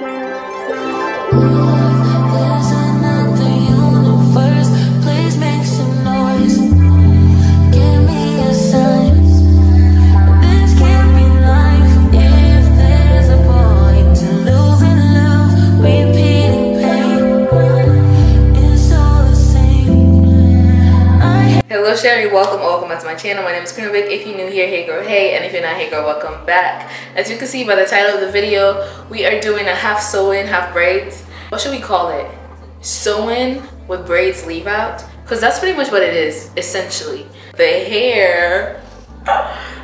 Hello Sherry, welcome back to my channel. My name is Kinky. If you're new here, hey girl, hey, and if you're not, hey girl, welcome back. As you can see by the title of the video, we are doing a half sew-in, half braids. What should we call it? Sew-in with braids leave out? Because that's pretty much what it is, essentially. The hair,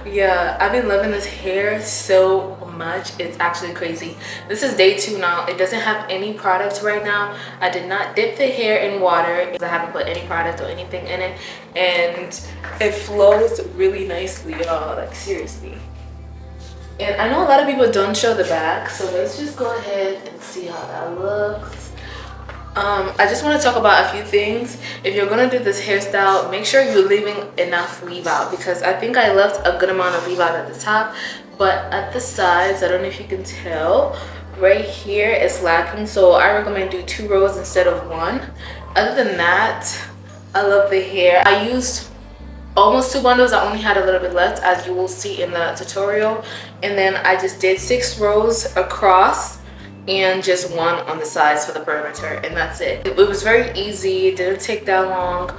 yeah, I've been loving this hair so much. It's actually crazy. This is day 2 now. It doesn't have any products right now. I did not dip the hair in water because I haven't put any product or anything in it, and it flows really nicely, y'all, like seriously. And I know a lot of people don't show the back, so let's just go ahead and see how that looks. I just want to talk about a few things. If you're gonna do this hairstyle, make sure you're leaving enough leave out, because I think I left a good amount of leave out at the top, but at the sides, I don't know if you can tell, right here is lacking, so I recommend do 2 rows instead of 1. Other than that, I love the hair. I used almost 2 bundles. I only had a little bit left, as you will see in the tutorial, and then I just did 6 rows across and just 1 on the sides for the perimeter, and that's it. It was very easy. It didn't take that long.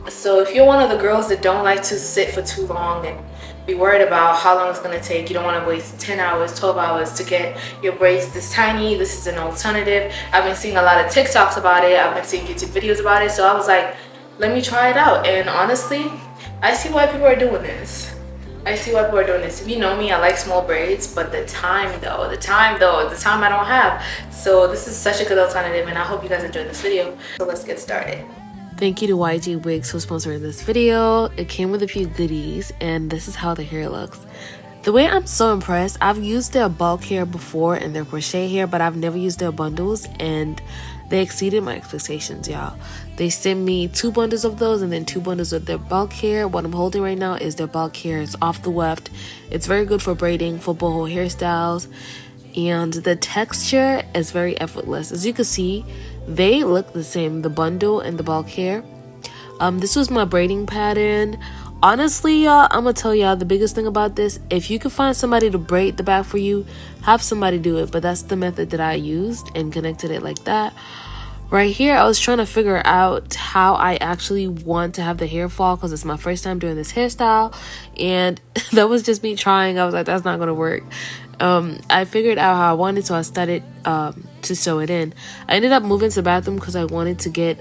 So if you're one of the girls that don't like to sit for too long and be worried about how long it's going to take, you don't want to waste 10 hours, 12 hours to get your braids this tiny, this is an alternative. I've been seeing a lot of TikToks about it. I've been seeing YouTube videos about it, so I was like, let me try it out. And honestly, I see why people are doing this. I see why people are doing this. If you know me, I like small braids, but the time I don't have. So this is such a good alternative, and I hope you guys enjoyed this video. So let's get started. Thank you to YGwigs for sponsoring this video. It came with a few goodies, and this is how the hair looks. The way I'm so impressed, I've used their bulk hair before and their crochet hair, but I've never used their bundles, and they exceeded my expectations, y'all. They sent me 2 bundles of those and then 2 bundles of their bulk hair. What I'm holding right now is their bulk hair. It's off the weft. It's very good for braiding, for boho hairstyles, and the texture is very effortless. As you can see, they look the same, the bundle and the bulk hair. This was my braiding pattern. Honestly, y'all, I'm gonna tell y'all the biggest thing about this: if you can find somebody to braid the back for you, have somebody do it. But that's the method that I used and connected it like that. Right here, I was trying to figure out how I actually want to have the hair fall, because it's my first time doing this hairstyle, and that was just me trying. I was like, that's not gonna work. I figured out how I wanted, so I started to sew it in. I ended up moving to the bathroom because I wanted to get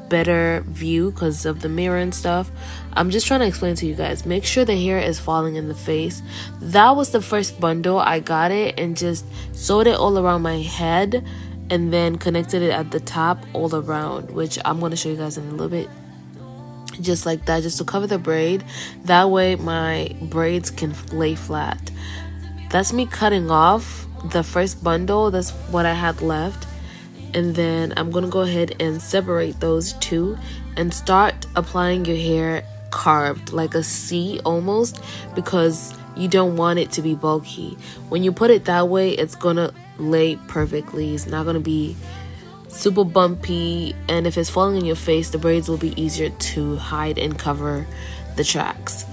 better view because of the mirror and stuff. I'm just trying to explain to you guys. Make sure the hair is falling in the face. That was the first bundle. I got it and just sewed it all around my head, and then connected it at the top all around, which I'm going to show you guys in a little bit. Just like that, just to cover the braid. That way my braids can lay flat. That's me cutting off the first bundle. That's what I had left. And then I'm going to go ahead and separate those 2 and start applying your hair carved, like a C almost, because you don't want it to be bulky. When you put it that way, it's going to lay perfectly. It's not going to be super bumpy, and if it's falling in your face, the braids will be easier to hide and cover the tracks.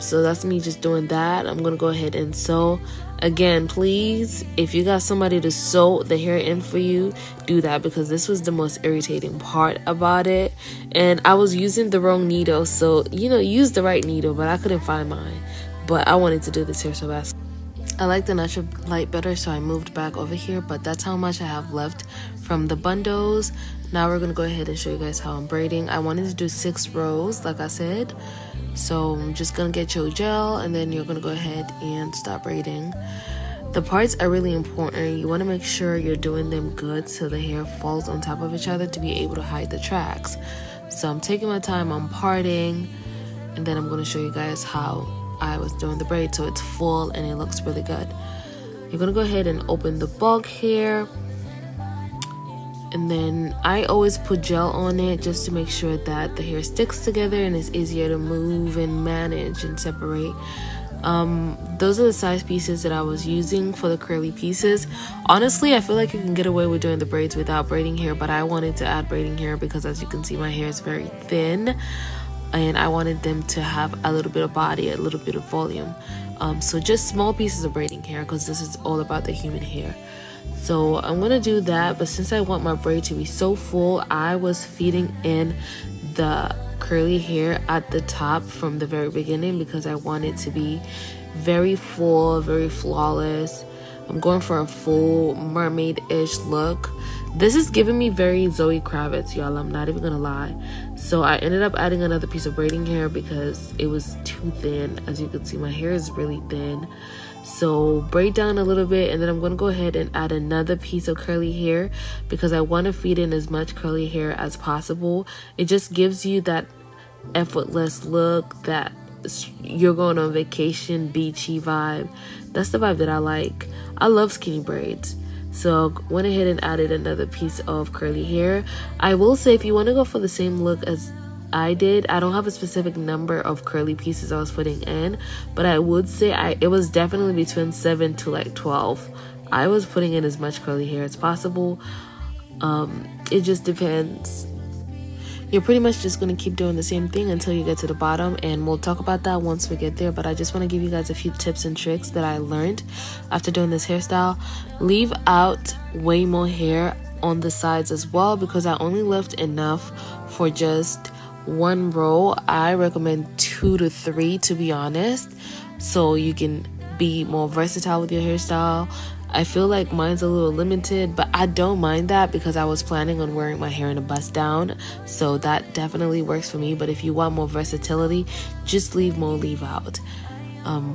So that's me just doing that. I'm gonna go ahead and sew. Again, please, if you got somebody to sew the hair in for you, do that, because this was the most irritating part about it. And I was using the wrong needle, so you know, use the right needle, but I couldn't find mine. But I wanted to do this hair so bad. I like the natural light better, so I moved back over here, but that's how much I have left from the bundles. Now we're gonna go ahead and show you guys how I'm braiding. I wanted to do 6 rows, like I said. So I'm just gonna get your gel, and then you're gonna go ahead and start braiding. The parts are really important. You want to make sure you're doing them good so the hair falls on top of each other to be able to hide the tracks. So I'm taking my time on parting, and then I'm going to show you guys how I was doing the braid so it's full and it looks really good. You're going to go ahead and open the bulk hair, and then I always put gel on it just to make sure that the hair sticks together and it's easier to move and manage and separate. Those are the size pieces that I was using for the curly pieces. Honestly, I feel like you can get away with doing the braids without braiding hair, but I wanted to add braiding hair because, as you can see, my hair is very thin and I wanted them to have a little bit of body, a little bit of volume. So just small pieces of braiding hair, because this is all about the human hair. So I'm gonna do that, but since I want my braid to be so full, I was feeding in the curly hair at the top from the very beginning because I want it to be very full, very flawless. I'm going for a full mermaid-ish look. This is giving me very Zoe Kravitz, y'all. I'm not even gonna lie. So I ended up adding another piece of braiding hair because it was too thin. As you can see, my hair is really thin. So braid down a little bit, and then I'm going to go ahead and add another piece of curly hair because I want to feed in as much curly hair as possible. It just gives you that effortless look, that you're going on vacation, beachy vibe. That's the vibe that I like. I love skinny braids. So went ahead and added another piece of curly hair. I will say, if you want to go for the same look as I did, I don't have a specific number of curly pieces I was putting in, but I would say it was definitely between 7 to like 12. I was putting in as much curly hair as possible. It just depends. You're pretty much just going to keep doing the same thing until you get to the bottom, and we'll talk about that once we get there. But I just want to give you guys a few tips and tricks that I learned after doing this hairstyle. Leave out way more hair on the sides as well, because I only left enough for just one row. I recommend 2 to 3, to be honest, so you can be more versatile with your hairstyle. I feel like mine's a little limited, but I don't mind that because I was planning on wearing my hair in a bust down, so that definitely works for me. But if you want more versatility, just leave more leave out.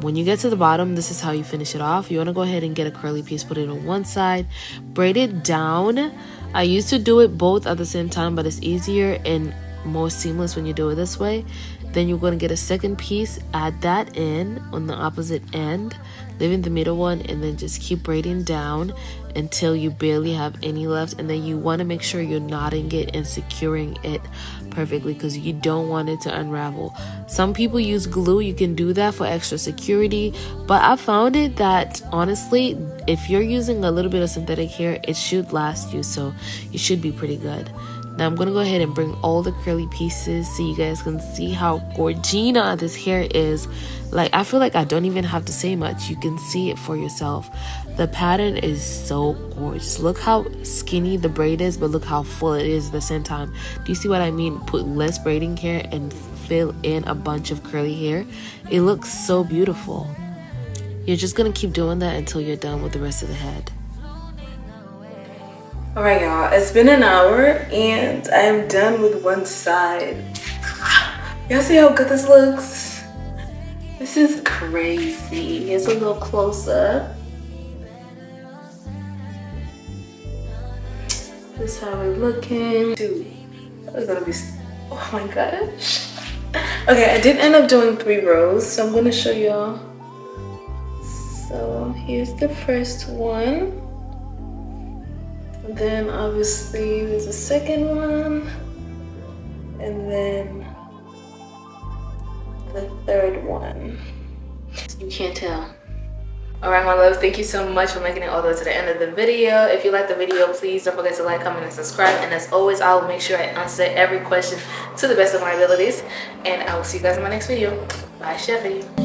When you get to the bottom, this is how you finish it off. You want to go ahead and get a curly piece, put it on one side, braid it down. I used to do it both at the same time, but it's easier and more seamless when you do it this way. Then you're going to get a second piece, add that in on the opposite end, leaving the middle one, and then just keep braiding down until you barely have any left. And then you want to make sure you're knotting it and securing it perfectly because you don't want it to unravel. Some people use glue. You can do that for extra security, but I found it that honestly, if you're using a little bit of synthetic hair, it should last you, so you should be pretty good. Now I'm gonna go ahead and bring all the curly pieces so you guys can see how gorgina this hair is. Like, I feel like I don't even have to say much. You can see it for yourself. The pattern is so gorgeous. Look how skinny the braid is, but look how full it is at the same time. Do you see what I mean? Put less braiding hair and fill in a bunch of curly hair. It looks so beautiful. You're just gonna keep doing that until you're done with the rest of the head. Alright y'all, it's been an hour and I am done with one side. Y'all see how good this looks? This is crazy. Here's a little closer. This is how we're looking. Dude, that is gonna be, oh my gosh. Okay, I did end up doing 3 rows, so I'm gonna show y'all. So here's the first one. Then obviously there's a second one, and then the third one. You can't tell. Alright my loves, thank you so much for making it all the way to the end of the video. If you like the video, please don't forget to like, comment, and subscribe. And as always, I will make sure I answer every question to the best of my abilities. And I will see you guys in my next video. Bye, Chevy.